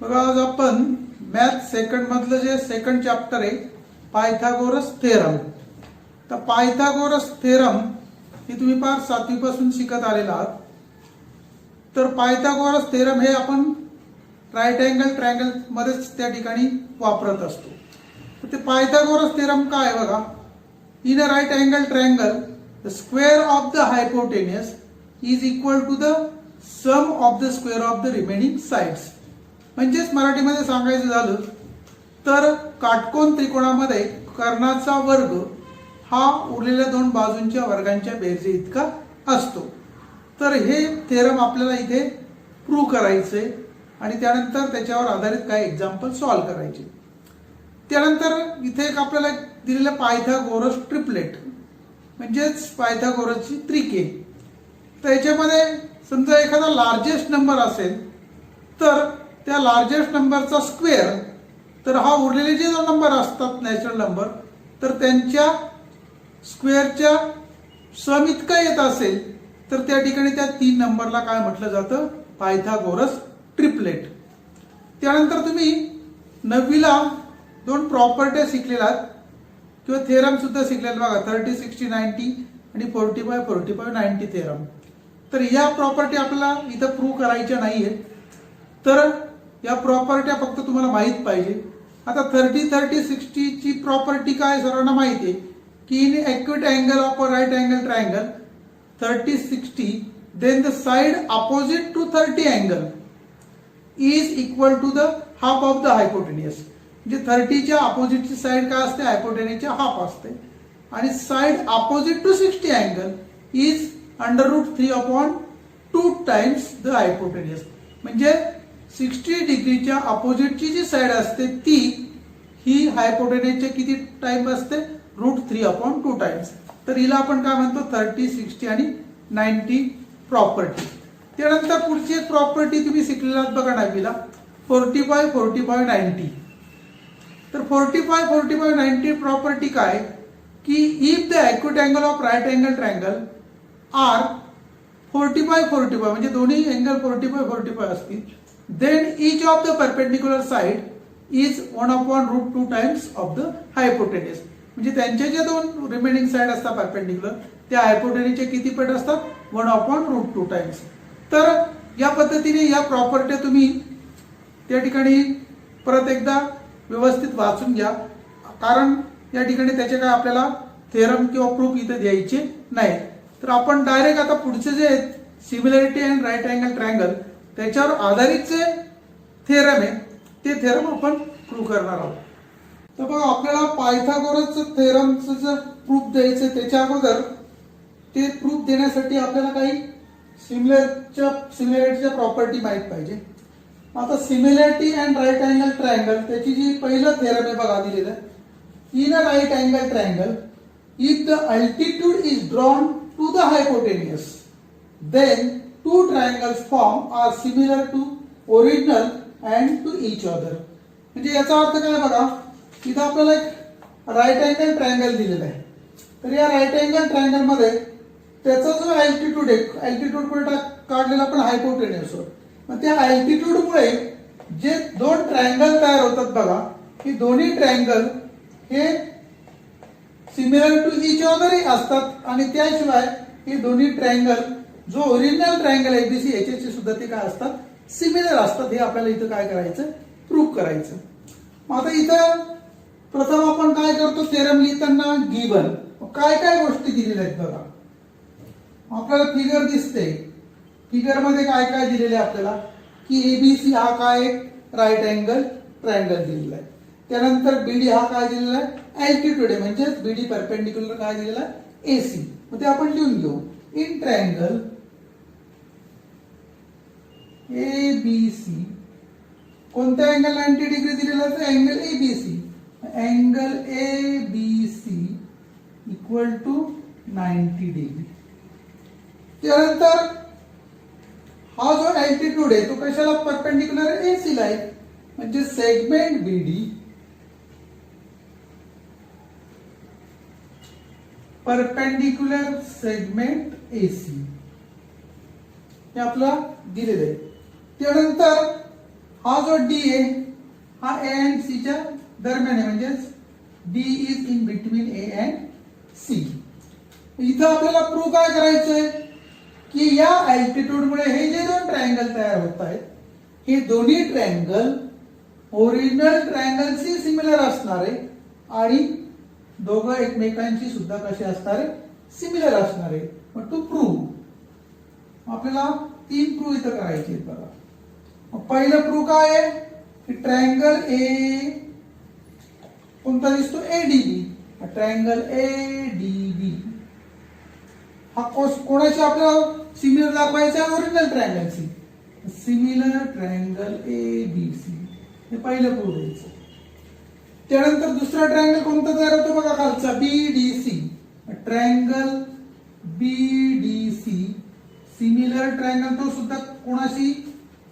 बघा आज आपण मॅथ सेकंड मधलं जे सेकंड चॅप्टर आहे पायथागोरस थेरम. तर पायथागोरस थेरम हे तुम्ही फार 7वी पासून शिकत आलेला आहात. तर पायथागोरस थेरम हे आपण राईट अँगल ट्रायंगल मध्येच त्या ठिकाणी वापरत असतो. तर ते पायथागोरस थेरम काय बघा, in a right angle triangle the square of the hypotenuse is equal to the sum of the square of the remaining sides. म्हणजेच मराठीमध्ये सांगायचं झालं तर काटकोन त्रिकोणामध्ये कर्णाचा वर्ग हा उरलेल्या दोन बाजूंच्या वर्गांच्या बेरजे इतका असतो. तर हे थेरम आपल्याला इथे प्रूव्ह करायचे आणि त्यानंतर त्याच्यावर आधारित काही एक्झाम्पल सॉल्व्ह करायचे. त्यानंतर इथे एक आपल्याला दिलेलं पायथागोरस ट्रिपलेट म्हणजेच पायथागोरसची त्रिके. तर याच्यामध्ये समजा एखादा लार्जेस्ट नंबर असेल तर त्या लार्जेस्ट नंबरचा स्क्वेअर, तर हा उरलेले जे नंबर असतात नॅचरल नंबर तर त्यांच्या स्क्वेअरच्या सम इतका येत असेल तर त्या ठिकाणी त्या 3 नंबरला काय म्हटलं जातं, पायथागोरस ट्रिपलेट. त्यानंतर तुम्ही 9वीला 2 प्रॉपर्ट्या शिकलेला किंवा थेरम सुद्धा शिकलेला बघा, 30, 60, 90 आणि 45, 45, 90 थेरम. तर या प्रॉपर्टी आपल्याला इथं प्रूव्ह करायच्या नाहीयेत. तर या प्रॉपर्ट्या फक्त तुम्हाला माहित पाहिजे. आता 30, 30, 60 ची प्रॉपर्टी काय सर्वांना माहिती आहे की in acute angle of a right angle triangle 30, 60 then the side opposite to 30 angle is equal to the half of the hypotenuse. म्हणजे 30च्या अपोजिटची साइड काय असते, हायपोटेनियसच्या हाफ असते आणि side opposite to 60 angle is √3/2 times the hypotenuse. म्हणजे 60 डिग्रीच्या अपोजिटची जी side असते ती ही हायपोटेनियसच्या किती टाइम असते, √3/2 टाइम्स. तर हिला आपण काय म्हणतो 30, 60 आणि 90 प्रॉपर्टी. त्यानंतर पुढची एक प्रॉपर्टी तुम्ही शिकलेला बघा 9वीला 45, 45, 90. तर 45, 45, 90 प्रॉपर्टी काय की if the acute angle of right angle triangle are 45, 45 म्हणजे दोन्ही अँगल 45, 45 असतील then each of the perpendicular side is 1/√2 times of the hypotenuse. म्हणजे त्यांचे जे दोन रिमेनिंग साइड असतात परपेंडिक्युलर त्या हायपोटेनिसचे किती पट असतात, 1/√2 टाइम्स. तर या पद्धतीने या प्रॉपर्टी तुम्ही त्या ठिकाणी परत एकदा व्यवस्थित वाचून घ्या, कारण या ठिकाणी त्याचे काय आपल्याला थेरम किंवा प्रूफ इथे द्यायचे नाही. तर आपण डायरेक्ट आता पुढचे जे similarity and right angle triangle त्याच्यावर आधारित जे थेरम आहे ते थेरम आपण प्रूव्ह करणार आहोत. तर बघा आपल्याला पायथागोरस थेरमचं जर प्रूफ द्यायचं त्याच्या अगोदर ते प्रूफ देण्यासाठी आपल्याला काही सिमिलॅरिटीच्या प्रॉपर्टी माहित पाहिजे. आता similarity and right angle triangle त्याची जी पहिलं थेरम आहे बघा दिलेलं, in a right angle triangle if the altitude is drawn to the hypotenuse then two triangles form are similar to original and to each other. म्हणजे याचा अर्थ काय बघा, इथं आपल्याला एक राईट अँगल ट्रायंगल दिलेला आहे. तर या राईट अँगल ट्रायंगल मध्ये त्याचा जो अल्टिट्यूड आहे, अल्टिट्यूड कुठे काढलेला आपण हायपोटेनियसवर, मग त्या अल्टिट्यूड मुळे जे दोन ट्रायंगल तयार होतात बघा, ही दोन्ही ट्रायंगल हे सिमिलर टू इच अदर असतात आणि त्याशिवाय ही दोन्ही ट्रायंगल जो ओरिजिनल ट्रायंगल एबीसी याच्याशी सुद्धा ते काय असतात, सिमिलर असतात. हे आपल्याला इथं काय करायचं, प्रूव्ह करायचं. मग आता इथं प्रथम आपण काय करतो, थेरम लिहिताना गिवन काय काय गोष्टी दिलेल्या आहेत बघा. आपल्याला फिगर दिसते, फिगर मध्ये काय काय दिलेले आपल्याला की एबीसी हा काय एक राईट अँगल ट्रायंगल दिलेला आहे. त्यानंतर बीडी हा काय दिलेला आहे, अल्टिट्यूड आहे म्हणजे बीडी परपेंडिक्युलर काय दिलेला आहे, एसी. मग ते आपण लिहून घेऊ. इन ट्रायंगल ABC कोणत्या अँगल 90 डिग्री दिलेला आहे, angle ABC. Angle ABC equal to 90 degree. त्यानंतर हा जो अल्टिट्यूड आहे तो कशाला परपेंडिक्युलर आहे, AC ला आहे. म्हणजे segment BD perpendicular segment AC हे आपल्याला दिलेलं आहे. त्यानंतर हा जो डी आहे हा ए अँड सी च्या दरम्यान आहे, म्हणजेच D is in between A and C. इथं आपल्याला प्रूव्ह काय करायचंय की या अल्टिट्यूड मुळे हे जे दोन ट्रायंगल तयार होत आहेत हे दोन्ही ट्रायंगल ओरिजिनल ट्रायंगलशी सिमिलर असणार आहे आणि दोघं एकमेकांशी सुद्धा कसे असणार आहे, सिमिलर असणार आहे. मग टू प्रूव्ह आपल्याला 3 प्रूव्ह इथं करायचे आहेत बघा. मग पहिलं प्रूव्ह काय आहे की ट्रायंगल ए कोणता दिसतो, एडीबी. ट्रायंगल एडीबी हा कोणाशी आपल्याला सिमिलर दाखवायचा आहे, ओरिजिनल ट्रायंगलशी. सिमिलर ट्रायंगल एबीसी हे पहिलं प्रूव्ह द्यायचं. त्यानंतर दुसरा ट्रायंगल कोणता तयार होतो बघा खालचा, BDC. Triangle BDC similar triangle, तो सुद्धा कोणाशी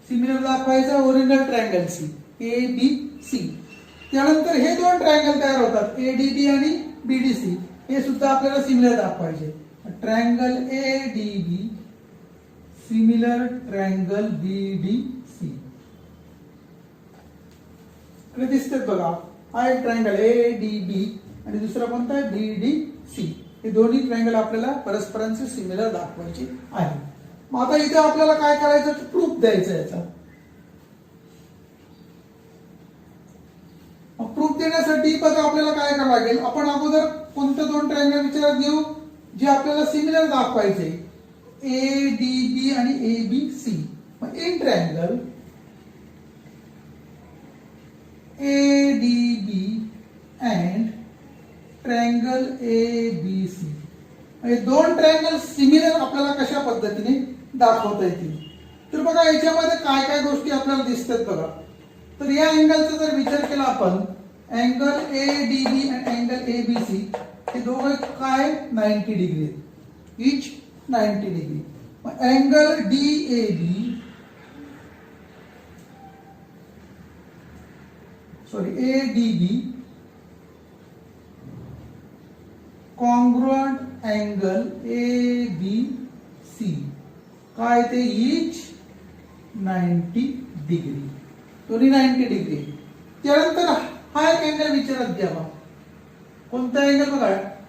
सिमिलर दाखवायचा, ओरिजिनल ट्रायंगलशी, एबीसी. त्यानंतर हे दोन ट्रायंगल तयार होतात, एडीबी आणि बीडीसी, हे सुद्धा आपल्याला सिमिलर दाखवायचे. Triangle ADB similar triangle BDC. इकडे दिसतात बघा, हा एक ट्रायंगल एडीबी आणि दुसरा कोणता आहे, बीडीसी. हे दोन्ही ट्रायंगल आपल्याला परस्परांचे सिमिलर दाखवायचे आहे. मग आता इथे आपल्याला काय करायचं, प्रूफ द्यायचं याचा. प्रूफ देण्यासाठी बघा आपल्याला काय करावं लागेल, आपण अगोदर कोणते दोन ट्रायंगल विचारात घेऊ जे आपल्याला सिमिलर दाखवायचे, एडीबी आणि एबीसी. मग in triangle ADB and triangle ABC, हे दोन ट्रायंगल सिमिलर आपल्याला कशा पद्धतीने दाखवता येतील. तर बघा याच्यामध्ये काय काय गोष्टी आपल्याला दिसतात बघा. तर या अँगलचा जर विचार केला आपण, अँगल एडीबी आणि अँगल एबीसी हे दोघे काय 90 डिग्री, इच 90 degree. Angle DAB sorry ADB congruent angle ABC काय ते इच 90 डिग्री, दोन्ही 90 डिग्री. त्यानंतर हा एक अँगल विचारात घ्यावा, कोणता अँगल बघा.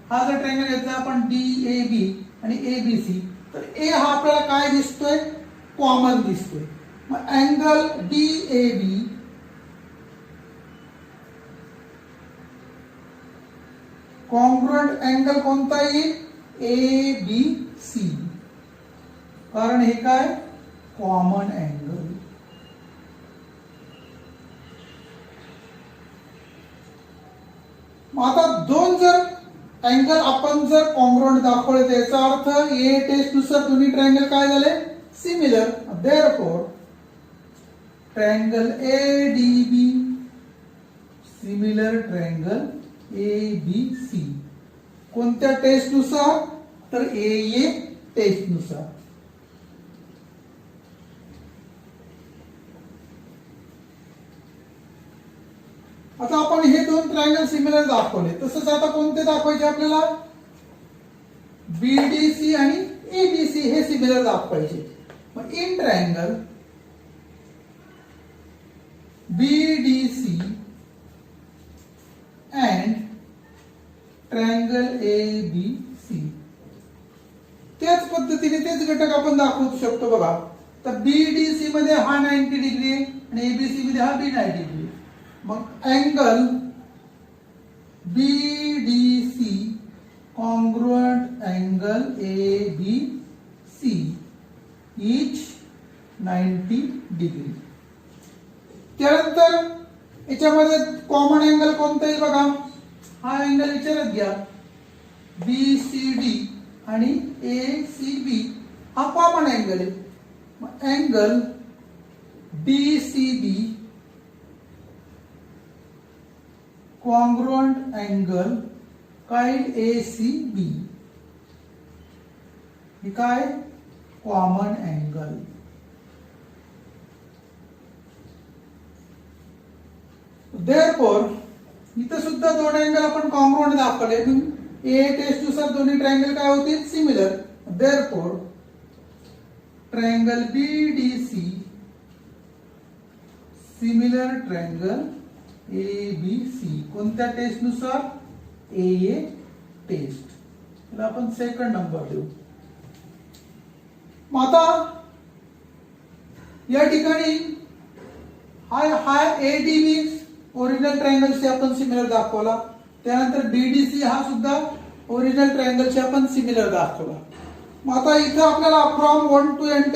हा जर ट्रायंगल घेतला आपण डीएबी आणि एबीसी, तर ए हा आपल्याला काय दिसतोय, कॉमन दिसतोय. मग अँगल डीएबी कॉन्ग्रुएंट अँगल कोणता येईल, एबीसी, कारण हे काय कॉमन अँगल. आता दोन जर अँगल आपण जर कॉन्ग्रुएंट दाखवले त्याचा अर्थ ए टेस्ट नुसार दोन्ही ट्रायंगल काय झाले, similar. Therefore triangle ADB similar triangle ABC. कोणत्या टेस्ट नुसार, तर ए टेस्ट नुसार. आता आपण हे दोन ट्रायंगल सिमिलर दाखवले, तसंच आता कोणते दाखवायचे आपल्याला, बीडीसी आणि एबीसी हे सिमिलर दाखवायचे. मग in triangle BDC and triangle ABC त्याच पद्धतीने तेच घटक आपण दाखवू शकतो बघा. तर बीडीसी मध्ये हा 90 डिग्री आहे आणि एबीसी मध्ये हा बी 90 डिग्री. मग angle BDC congruent angle ABC each 90 degree. त्यानंतर याच्यामध्ये कॉमन अँगल कोणता आहे बघा, हा अँगल विचारात घ्या, बीसीडी आणि एसीबी हा कॉमन अँगल आहे. अँगल डीसीबी कॉन्ग्रुएंट अँगल काय एसीबी, हे काय कॉमन अँगल. देअरफॉर इथं सुद्धा दोन अँगल आपण कॉन्ग्रुएंट दाखवले, ए टेस्ट नुसार दोन्ही ट्रायंगल काय होतील, similar. Therefore triangle BDC similar triangle ABC कोणत्या टेस्ट नुसार? AA test. त्याला आपण सेकंड नंबर देऊ. मग आता या ठिकाणी हा ADB ओरिजिनल ट्रायंगलशी आपण सिमिलर दाखवला. त्यानंतर DDC हा सुद्धा ओरिजिनल ट्रायंगलशी आपण सिमिलर दाखवला. मग आता इथे आपल्याला फ्रॉम 1 to n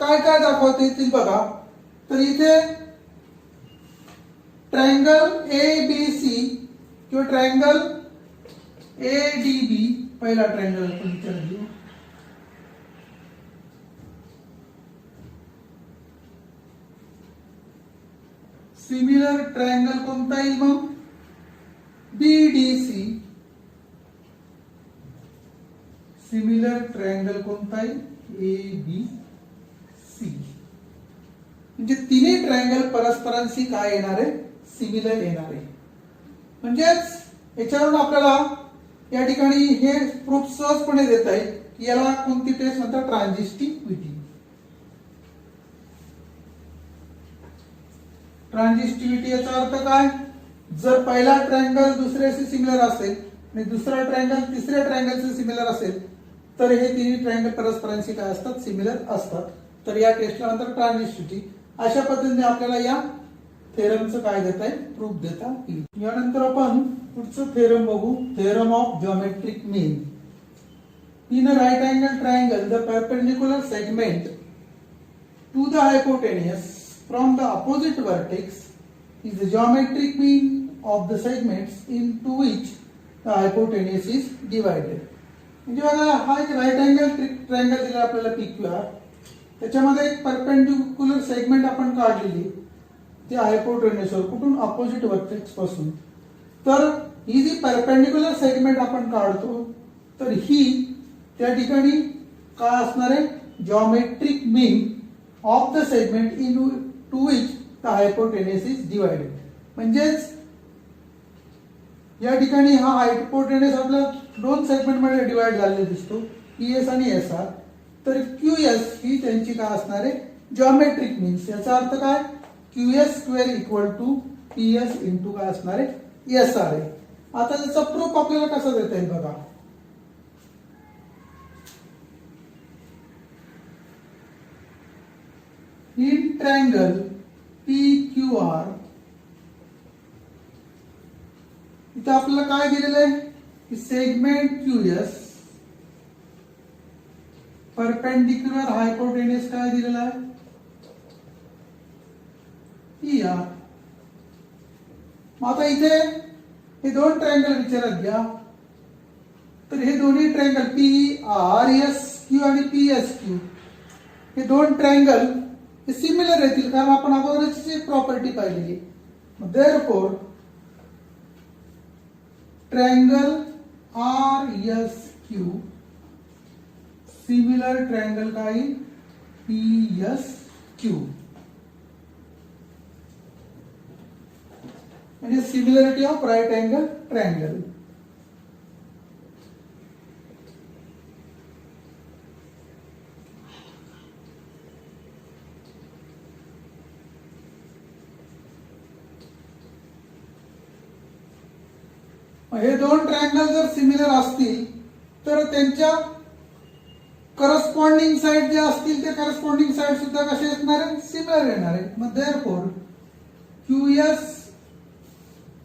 काय काय दाखवता येतील बघा. तर इथे ट्रायंगल ABC किंवा ट्रायंगल ADB पहिला ट्रायंगल आपण विचार घेऊ. सिमिलर ट्रायंगल कोणता येईल मग? BDC. सिमिलर ट्रायंगल कोणता येईल? ABC. म्हणजे तिन्ही ट्रायंगल परस्परांशी काय येणार आहे? सिमिलर येणार आहे. म्हणजेच याच्यावरून आपल्याला या ठिकाणी हे प्रूफ सहजपणे देता येईल की याला कोणती टेस्ट म्हणतात? ट्रान्झिस्टिव्हिटी. ट्रान्झिस्टिव्हिटी याचा अर्थ काय? जर पहिला ट्रायंगल दुसऱ्याशी सिमिलर असेल आणि दुसरा ट्रायंगल तिसऱ्या ट्रायंगलशी सिमिलर असेल तर हे तिन्ही ट्रायंगल परस्परांशी काय असतात? सिमिलर असतात. तर या टेस्टला नंतर ट्रान्झिस्टिव्हिटी. अशा पद्धतीने आपल्याला या थेरमचं काय देता येईल? प्रूफ देता येईल. यानंतर आपण पुढचं थेरम बघू. Theorem of geometric mean. In a right angle triangle the perpendicular segment to the hypotenuse from the opposite vertex is the geometric mean of the segments into which the hypotenuse is divided. म्हणजे बघा हा एक right angle triangle दिला आपल्याला PQR. त्याच्यामध्ये एक perpendicular segment आपण काढलेली ते हायपोटेन्यूसवर कुठून? अपोजिट वर्टेक्स पासून. तर ही जी परपेंडिक्युलर सेगमेंट आपण काढतो तर ही त्या ठिकाणी काय असणार आहे? Geometric mean of the segment into which the hypotenuse is divided. म्हणजेच या ठिकाणी हा हायपोटेन्यूस आपल्या दोन सेगमेंट मध्ये डिवाइड झालेला दिसतो, PS आणि SR. तर QS ही त्यांची काय असणार आहे? Geometric means. याचा अर्थ काय? QS square equal to PS into काय असणार आहे? SR आहे. आता त्याचा प्रूफ आपल्याला कसा देता येईल बघा. इन ट्रायंगल PQR इथे आपल्याला काय दिलेलं आहे की सेगमेंट QS परपेंडिक्युलर हायपोटेन्यूस काय दिलेला आहे? PR. मग आता इथे हे दोन ट्रायंगल विचारात घ्या. तर हे दोन्ही ट्रायंगल PRSQ आणि PSQ हे दोन ट्रायंगल हे सिमिलर येतील कारण आपण अगोदरची प्रॉपर्टी पाहिलेली. Therefore triangle RSQ similar triangle काय? PSQ. म्हणजे similarity of right angle triangle. हे दोन ट्रायंगल जर सिमिलर असतील तर त्यांच्या करस्पॉन्डिंग साइड जे असतील ते करस्पॉन्डिंग साइड सुद्धा कसे असणार आहेत? सिमिलर येणार आहेत. मग therefore QS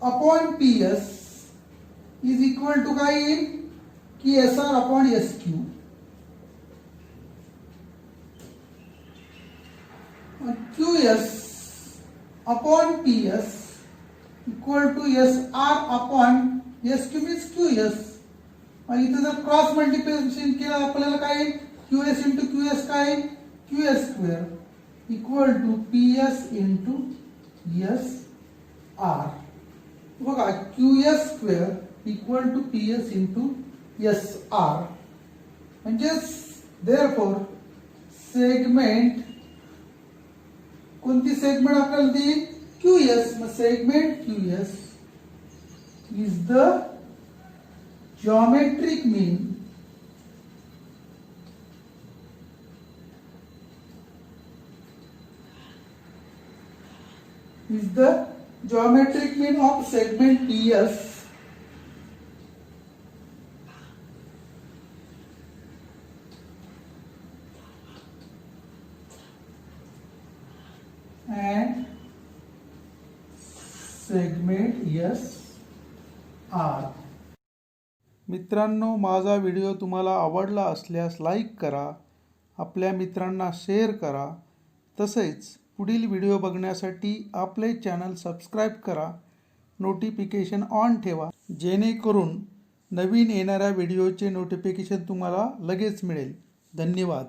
upon PS is equal to काय येईल? की SR upon SQ. QS upon PS equal to SR upon SQ means QS. आणि इथे जर क्रॉस मल्टिप्लिकेशन केलं आपल्याला काय? QS इंटू QS काय? QS square equal to PS into SR. बघा QS square equal to PS into SR. म्हणजेच therefore segment कोणती सेगमेंट आपल्याला देईल? QS. मग segment QS is the geometric mean is the geometric mean of segment TS and segment SR. मित्रांनो, माझा video तुम्हाला आवडला असल्यास लाईक करा, आपल्या मित्रांना शेअर करा. तसेच पुढील व्हिडिओ बघण्यासाठी आपले चॅनल सबस्क्राईब करा, नोटिफिकेशन ऑन ठेवा, जेणेकरून नवीन येणाऱ्या व्हिडिओचे नोटिफिकेशन तुम्हाला लगेच मिळेल. धन्यवाद.